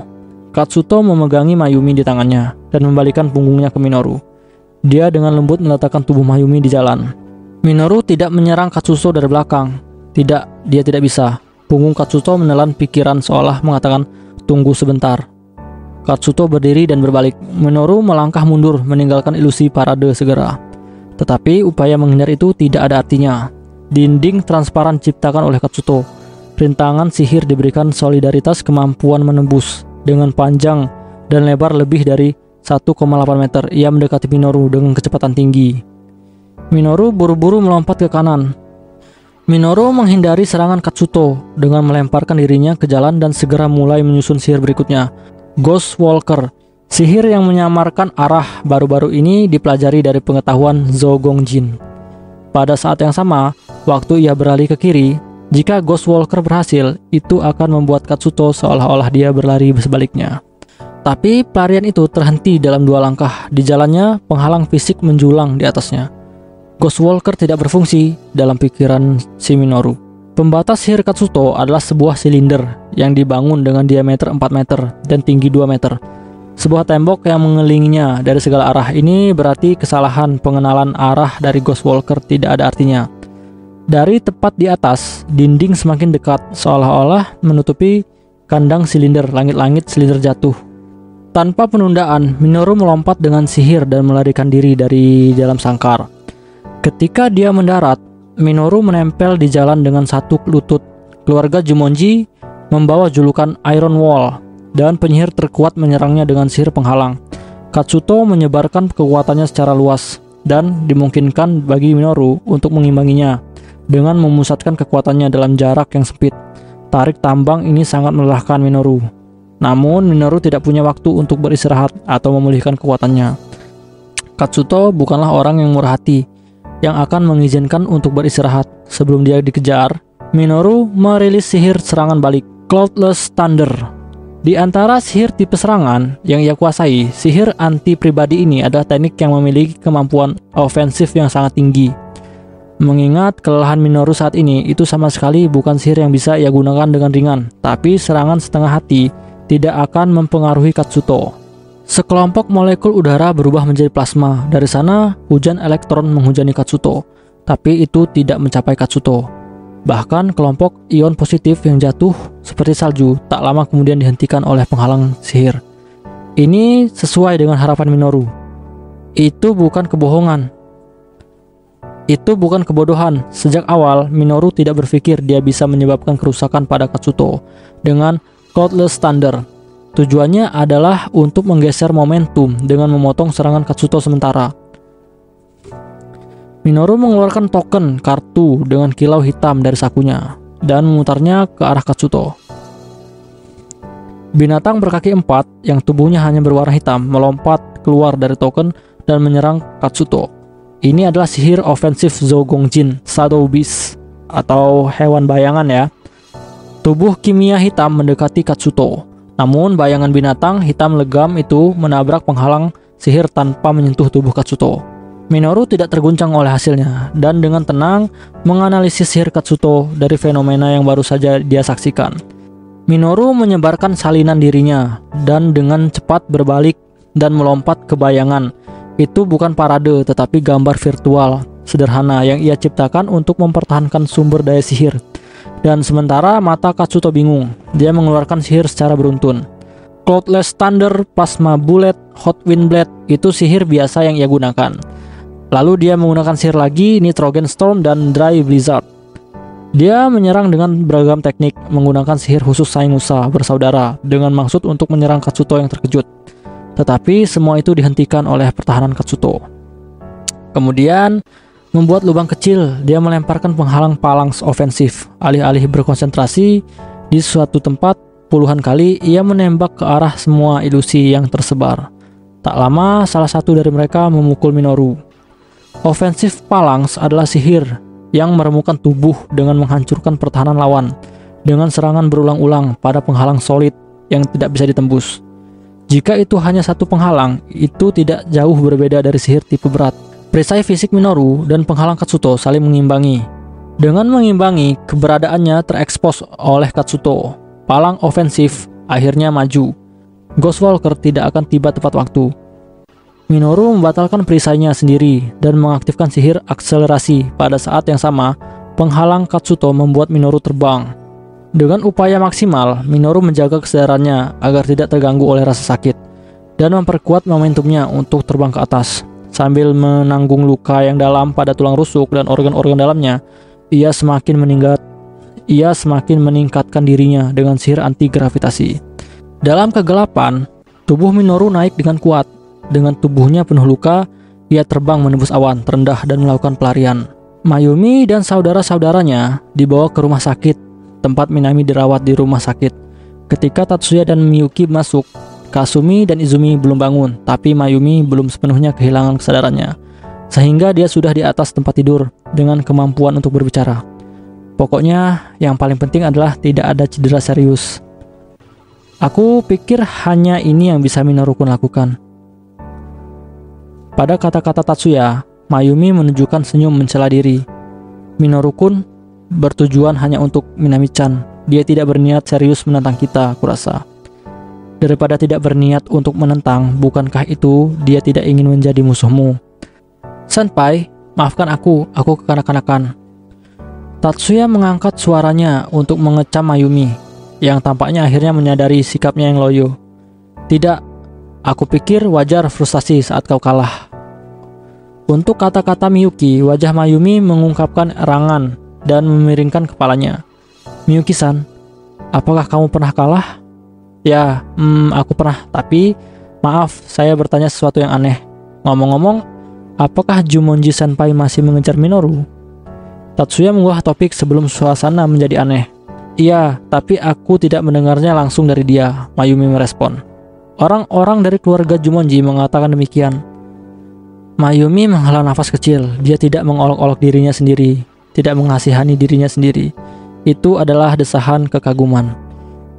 Katsuto memegangi Mayumi di tangannya dan membalikan punggungnya ke Minoru. Dia dengan lembut meletakkan tubuh Mayumi di jalan. Minoru tidak menyerang Katsuto dari belakang. Tidak, dia tidak bisa. Punggung Katsuto menelan pikiran seolah mengatakan, "Tunggu sebentar." Katsuto berdiri dan berbalik. Minoru melangkah mundur meninggalkan ilusi parade segera. Tetapi upaya menghindar itu tidak ada artinya. Dinding transparan diciptakan oleh Katsuto. Rintangan sihir diberikan solidaritas kemampuan menembus. Dengan panjang dan lebar lebih dari 1,8 meter, ia mendekati Minoru dengan kecepatan tinggi. Minoru buru-buru melompat ke kanan. Minoru menghindari serangan Katsuto dengan melemparkan dirinya ke jalan dan segera mulai menyusun sihir berikutnya. Ghost Walker. Sihir yang menyamarkan arah baru-baru ini dipelajari dari pengetahuan Zogongjin. Pada saat yang sama, waktu ia beralih ke kiri, jika Ghost Walker berhasil, itu akan membuat Katsuto seolah-olah dia berlari sebaliknya. Tapi pelarian itu terhenti dalam 2 langkah. Di jalannya, penghalang fisik menjulang di atasnya. Ghost Walker tidak berfungsi dalam pikiran si Minoru. Pembatas sihir Katsuto adalah sebuah silinder yang dibangun dengan diameter 4 meter dan tinggi 2 meter. Sebuah tembok yang mengelilinginya dari segala arah. Ini berarti kesalahan pengenalan arah dari Ghost Walker tidak ada artinya. Dari tepat di atas, dinding semakin dekat, seolah-olah menutupi kandang silinder. Langit-langit silinder jatuh. Tanpa penundaan, Minoru melompat dengan sihir dan melarikan diri dari dalam sangkar. Ketika dia mendarat, Minoru menempel di jalan dengan satu lutut. Keluarga Jumonji membawa julukan Iron Wall, dan penyihir terkuat menyerangnya dengan sihir penghalang. Katsuto menyebarkan kekuatannya secara luas, dan dimungkinkan bagi Minoru untuk mengimbanginya dengan memusatkan kekuatannya dalam jarak yang sempit. Tarik tambang ini sangat melelahkan Minoru. Namun Minoru tidak punya waktu untuk beristirahat atau memulihkan kekuatannya. Katsuto bukanlah orang yang murah hati, yang akan mengizinkan untuk beristirahat. Sebelum dia dikejar, Minoru merilis sihir serangan balik, Cloudless Thunder. Di antara sihir tipe serangan yang ia kuasai, sihir anti pribadi ini adalah teknik yang memiliki kemampuan ofensif yang sangat tinggi. Mengingat kelelahan Minoru saat ini, itu sama sekali bukan sihir yang bisa ia gunakan dengan ringan. Tapi serangan setengah hati tidak akan mempengaruhi Katsuto. Sekelompok molekul udara berubah menjadi plasma. Dari sana, hujan elektron menghujani Katsuto. Tapi itu tidak mencapai Katsuto. Bahkan kelompok ion positif yang jatuh seperti salju tak lama kemudian dihentikan oleh penghalang sihir. Ini sesuai dengan harapan Minoru. Itu bukan kebohongan. Itu bukan kebodohan. Sejak awal, Minoru tidak berpikir dia bisa menyebabkan kerusakan pada Katsuto dengan Cloudless Thunder. Tujuannya adalah untuk menggeser momentum dengan memotong serangan Katsuto sementara. Minoru mengeluarkan token kartu dengan kilau hitam dari sakunya dan memutarnya ke arah Katsuto. Binatang berkaki 4 yang tubuhnya hanya berwarna hitam melompat keluar dari token dan menyerang Katsuto. Ini adalah sihir ofensif Zogongjin, Shadow Beast atau hewan bayangan ya. Tubuh kimia hitam mendekati Katsuto. Namun bayangan binatang hitam legam itu menabrak penghalang sihir tanpa menyentuh tubuh Katsuto. Minoru tidak terguncang oleh hasilnya dan dengan tenang menganalisis sihir Katsuto dari fenomena yang baru saja dia saksikan. Minoru menyebarkan salinan dirinya dan dengan cepat berbalik dan melompat ke bayangan. Itu bukan parade tetapi gambar virtual sederhana yang ia ciptakan untuk mempertahankan sumber daya sihir. Dan sementara mata Katsuto bingung, dia mengeluarkan sihir secara beruntun. Cloudless Thunder, Plasma Bullet, Hot Wind Blade, itu sihir biasa yang ia gunakan. Lalu dia menggunakan sihir lagi, Nitrogen Storm dan Dry Blizzard. Dia menyerang dengan beragam teknik menggunakan sihir khusus Saingusa bersaudara dengan maksud untuk menyerang Katsuto yang terkejut. Tetapi semua itu dihentikan oleh pertahanan Katsuto. Kemudian membuat lubang kecil, dia melemparkan penghalang phalanx ofensif. Alih-alih berkonsentrasi di suatu tempat puluhan kali, ia menembak ke arah semua ilusi yang tersebar. Tak lama, salah satu dari mereka memukul Minoru. Offensive Phalanx adalah sihir yang meremukan tubuh dengan menghancurkan pertahanan lawan dengan serangan berulang-ulang pada penghalang solid yang tidak bisa ditembus. Jika itu hanya satu penghalang, itu tidak jauh berbeda dari sihir tipe berat. Perisai fisik Minoru dan penghalang Katsuto saling mengimbangi. Dengan mengimbangi, keberadaannya terekspos oleh Katsuto. Palang ofensif akhirnya maju. Ghostwalker tidak akan tiba tepat waktu. Minoru membatalkan perisainya sendiri dan mengaktifkan sihir akselerasi. Pada saat yang sama, penghalang Katsuto membuat Minoru terbang. Dengan upaya maksimal, Minoru menjaga kesadarannya agar tidak terganggu oleh rasa sakit dan memperkuat momentumnya untuk terbang ke atas. Sambil menanggung luka yang dalam pada tulang rusuk dan organ-organ dalamnya, ia semakin meningkatkan dirinya dengan sihir anti-gravitasi. Dalam kegelapan, tubuh Minoru naik dengan kuat. Dengan tubuhnya penuh luka, ia terbang menembus awan terendah dan melakukan pelarian. Mayumi dan saudara-saudaranya dibawa ke rumah sakit, tempat Minami dirawat di rumah sakit. Ketika Tatsuya dan Miyuki masuk, Kasumi dan Izumi belum bangun, tapi Mayumi belum sepenuhnya kehilangan kesadarannya, sehingga dia sudah di atas tempat tidur dengan kemampuan untuk berbicara. Pokoknya, yang paling penting adalah tidak ada cedera serius. Aku pikir hanya ini yang bisa Minoru-kun lakukan. Pada kata-kata Tatsuya, Mayumi menunjukkan senyum mencela diri. Minoru-kun bertujuan hanya untuk Minami-chan. Dia tidak berniat serius menentang kita, kurasa. Daripada tidak berniat untuk menentang, bukankah itu dia tidak ingin menjadi musuhmu? Senpai, maafkan aku kekanak-kanakan. Tatsuya mengangkat suaranya untuk mengecam Mayumi, yang tampaknya akhirnya menyadari sikapnya yang loyo. Tidak, aku pikir wajar frustasi saat kau kalah. Untuk kata-kata Miyuki, wajah Mayumi mengungkapkan erangan dan memiringkan kepalanya. Miyuki-san, apakah kamu pernah kalah? Ya, aku pernah, tapi maaf, saya bertanya sesuatu yang aneh. Ngomong-ngomong, apakah Jumonji Senpai masih mengejar Minoru? Tatsuya mengubah topik sebelum suasana menjadi aneh. Iya, tapi aku tidak mendengarnya langsung dari dia, Mayumi merespon. Orang-orang dari keluarga Jumonji mengatakan demikian. Mayumi menghela nafas kecil. Dia tidak mengolok-olok dirinya sendiri, tidak mengasihani dirinya sendiri. Itu adalah desahan kekaguman.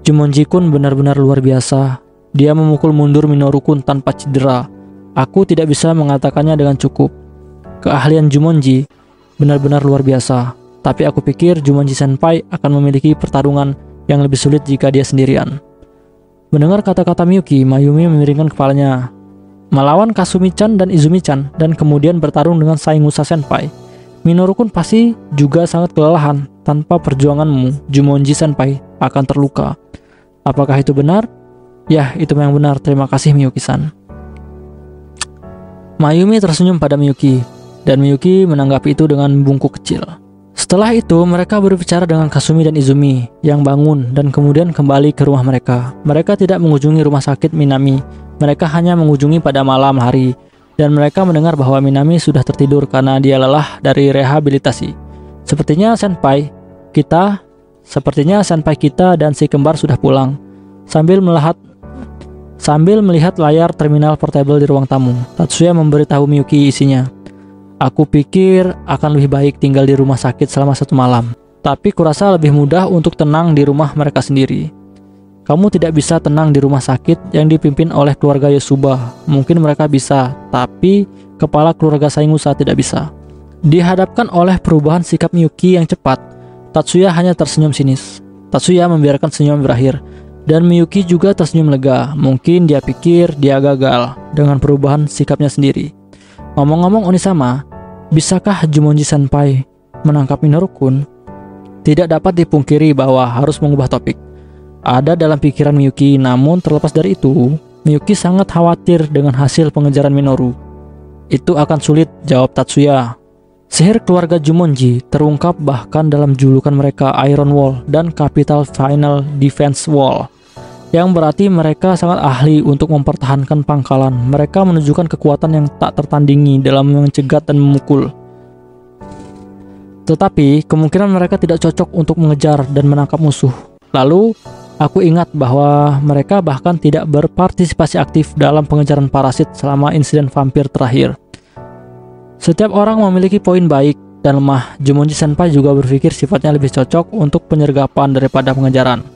Jumonji-kun benar-benar luar biasa. Dia memukul mundur Minoru-kun tanpa cedera. Aku tidak bisa mengatakannya dengan cukup. Keahlian Jumonji benar-benar luar biasa. Tapi aku pikir Jumonji Senpai akan memiliki pertarungan yang lebih sulit jika dia sendirian. Mendengar kata-kata Miyuki, Mayumi memiringkan kepalanya. Melawan Kasumi-chan dan Izumi-chan dan kemudian bertarung dengan Saingusa Senpai, Minoru-kun pasti juga sangat kelelahan. Tanpa perjuanganmu, Jumonji Senpai akan terluka. Apakah itu benar? Ya, itu yang benar. Terima kasih Miyuki-san. Mayumi tersenyum pada Miyuki, dan Miyuki menanggapi itu dengan bungkuk kecil. Setelah itu, mereka berbicara dengan Kasumi dan Izumi yang bangun dan kemudian kembali ke rumah mereka. Mereka tidak mengunjungi rumah sakit Minami. Mereka hanya mengunjungi pada malam hari, dan mereka mendengar bahwa Minami sudah tertidur karena dia lelah dari rehabilitasi. Sepertinya senpai kita dan si kembar sudah pulang. Sambil melihat layar terminal portable di ruang tamu, Tatsuya memberitahu Miyuki isinya. Aku pikir akan lebih baik tinggal di rumah sakit selama 1 malam. Tapi kurasa lebih mudah untuk tenang di rumah mereka sendiri. Kamu tidak bisa tenang di rumah sakit yang dipimpin oleh keluarga Yosuba. Mungkin mereka bisa, tapi kepala keluarga Saingusa tidak bisa. Dihadapkan oleh perubahan sikap Miyuki yang cepat, Tatsuya hanya tersenyum sinis. Tatsuya membiarkan senyum berakhir, dan Miyuki juga tersenyum lega. Mungkin dia pikir dia gagal dengan perubahan sikapnya sendiri. Ngomong-ngomong Onisama, bisakah Jumonji Senpai menangkap Minoru-kun? Tidak dapat dipungkiri bahwa harus mengubah topik. Ada dalam pikiran Miyuki, namun terlepas dari itu, Miyuki sangat khawatir dengan hasil pengejaran Minoru. Itu akan sulit, jawab Tatsuya. Sihir keluarga Jumonji terungkap bahkan dalam julukan mereka Iron Wall dan Capital Final Defense Wall, yang berarti mereka sangat ahli untuk mempertahankan pangkalan. Mereka menunjukkan kekuatan yang tak tertandingi dalam mencegat dan memukul. Tetapi kemungkinan mereka tidak cocok untuk mengejar dan menangkap musuh. Lalu aku ingat bahwa mereka bahkan tidak berpartisipasi aktif dalam pengejaran parasit selama insiden vampir terakhir. Setiap orang memiliki poin baik dan lemah. Jumonji Senpai juga berpikir sifatnya lebih cocok untuk penyergapan daripada pengejaran.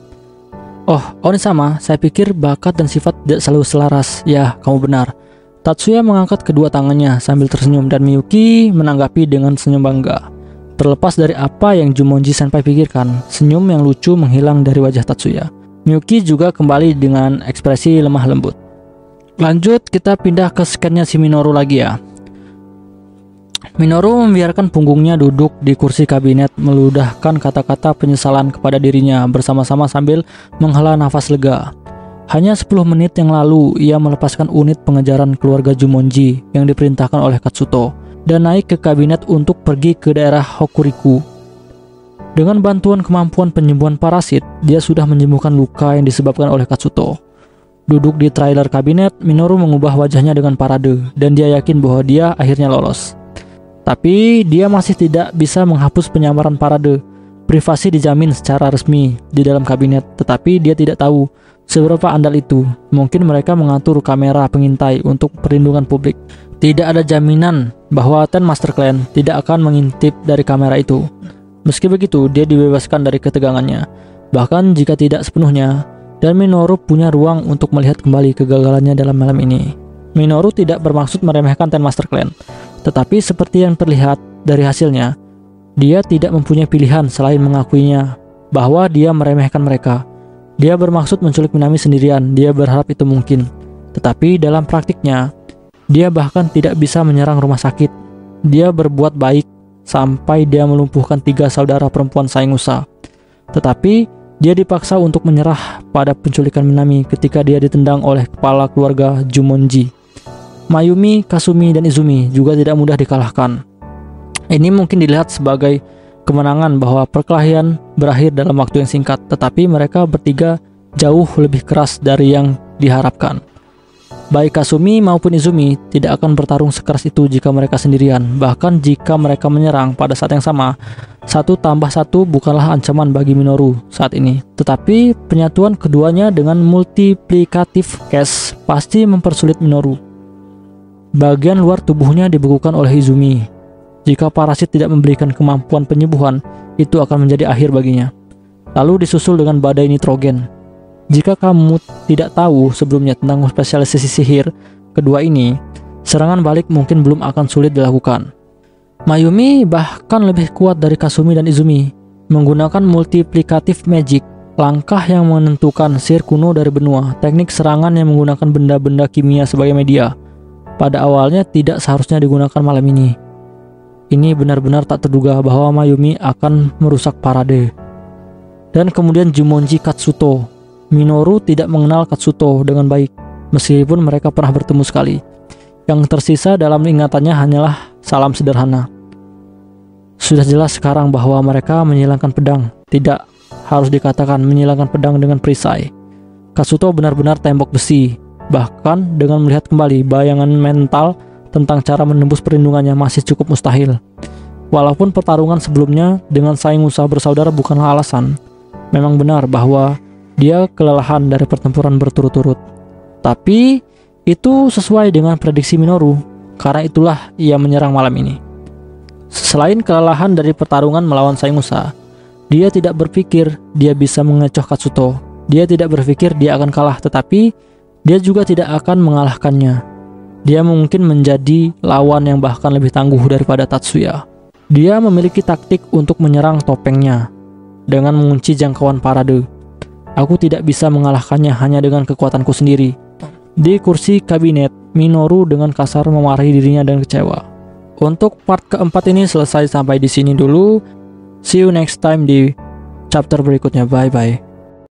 Oh, Onisama, saya pikir bakat dan sifat tidak selalu selaras. Ya, kamu benar. Tatsuya mengangkat kedua tangannya sambil tersenyum dan Miyuki menanggapi dengan senyum bangga. Terlepas dari apa yang Jumonji Senpai pikirkan, senyum yang lucu menghilang dari wajah Tatsuya. Miyuki juga kembali dengan ekspresi lemah lembut. Lanjut, kita pindah ke scannya si Minoru lagi ya. Minoru membiarkan punggungnya duduk di kursi kabinet, meludahkan kata-kata penyesalan kepada dirinya bersama-sama sambil menghela nafas lega. Hanya 10 menit yang lalu, ia melepaskan unit pengejaran keluarga Jumonji yang diperintahkan oleh Katsuto dan naik ke kabinet untuk pergi ke daerah Hokuriku. Dengan bantuan kemampuan penyembuhan parasit, dia sudah menyembuhkan luka yang disebabkan oleh Katsuto. Duduk di trailer kabinet, Minoru mengubah wajahnya dengan parade dan dia yakin bahwa dia akhirnya lolos. Tapi dia masih tidak bisa menghapus penyamaran parade. Privasi dijamin secara resmi di dalam kabinet, tetapi dia tidak tahu seberapa andal itu. Mungkin mereka mengatur kamera pengintai untuk perlindungan publik. Tidak ada jaminan bahwa Ten Master Clan tidak akan mengintip dari kamera itu. Meski begitu, dia dibebaskan dari ketegangannya. Bahkan jika tidak sepenuhnya, dan Minoru punya ruang untuk melihat kembali kegagalannya dalam malam ini. Minoru tidak bermaksud meremehkan Ten Master Clan. Tetapi seperti yang terlihat dari hasilnya, dia tidak mempunyai pilihan selain mengakuinya bahwa dia meremehkan mereka. Dia bermaksud menculik Minami sendirian, dia berharap itu mungkin. Tetapi dalam praktiknya, dia bahkan tidak bisa menyerang rumah sakit. Dia berbuat baik sampai dia melumpuhkan 3 saudara perempuan Saingusa. Tetapi dia dipaksa untuk menyerah pada penculikan Minami ketika dia ditendang oleh kepala keluarga Jumonji. Mayumi, Kasumi, dan Izumi juga tidak mudah dikalahkan. Ini mungkin dilihat sebagai kemenangan bahwa perkelahian berakhir dalam waktu yang singkat, tetapi mereka bertiga jauh lebih keras dari yang diharapkan. Baik Kasumi maupun Izumi tidak akan bertarung sekeras itu jika mereka sendirian. Bahkan jika mereka menyerang pada saat yang sama, 1 tambah 1 bukanlah ancaman bagi Minoru saat ini. Tetapi penyatuan keduanya dengan multiplikatif case pasti mempersulit Minoru. Bagian luar tubuhnya dibekukan oleh Izumi. Jika parasit tidak memberikan kemampuan penyembuhan, itu akan menjadi akhir baginya. Lalu disusul dengan badai nitrogen. Jika kamu tidak tahu sebelumnya tentang spesialisasi sihir kedua ini, serangan balik mungkin belum akan sulit dilakukan. Mayumi bahkan lebih kuat dari Kasumi dan Izumi, menggunakan multiplikatif magic, langkah yang menentukan sihir kuno dari benua, teknik serangan yang menggunakan benda-benda kimia sebagai media. Pada awalnya tidak seharusnya digunakan malam ini. Ini benar-benar tak terduga bahwa Mayumi akan merusak parade. Dan kemudian Jumonji Katsuto. Minoru tidak mengenal Katsuto dengan baik, meskipun mereka pernah bertemu sekali. Yang tersisa dalam ingatannya hanyalah salam sederhana. Sudah jelas sekarang bahwa mereka menyilangkan pedang. Tidak harus dikatakan menyilangkan pedang dengan perisai. Katsuto benar-benar tembok besi. Bahkan dengan melihat kembali bayangan mental tentang cara menembus perlindungannya masih cukup mustahil. Walaupun pertarungan sebelumnya dengan Saingusa bersaudara bukanlah alasan, memang benar bahwa dia kelelahan dari pertempuran berturut-turut. Tapi itu sesuai dengan prediksi Minoru, karena itulah ia menyerang malam ini. Selain kelelahan dari pertarungan melawan Saingusa, dia tidak berpikir dia bisa mengecoh Katsuto. Dia tidak berpikir dia akan kalah, tetapi dia juga tidak akan mengalahkannya. Dia mungkin menjadi lawan yang bahkan lebih tangguh daripada Tatsuya. Dia memiliki taktik untuk menyerang topengnya dengan mengunci jangkauan parade. Aku tidak bisa mengalahkannya hanya dengan kekuatanku sendiri. Di kursi kabinet, Minoru dengan kasar memarahi dirinya dan kecewa. Untuk part keempat ini selesai sampai di sini dulu. See you next time di chapter berikutnya. Bye bye.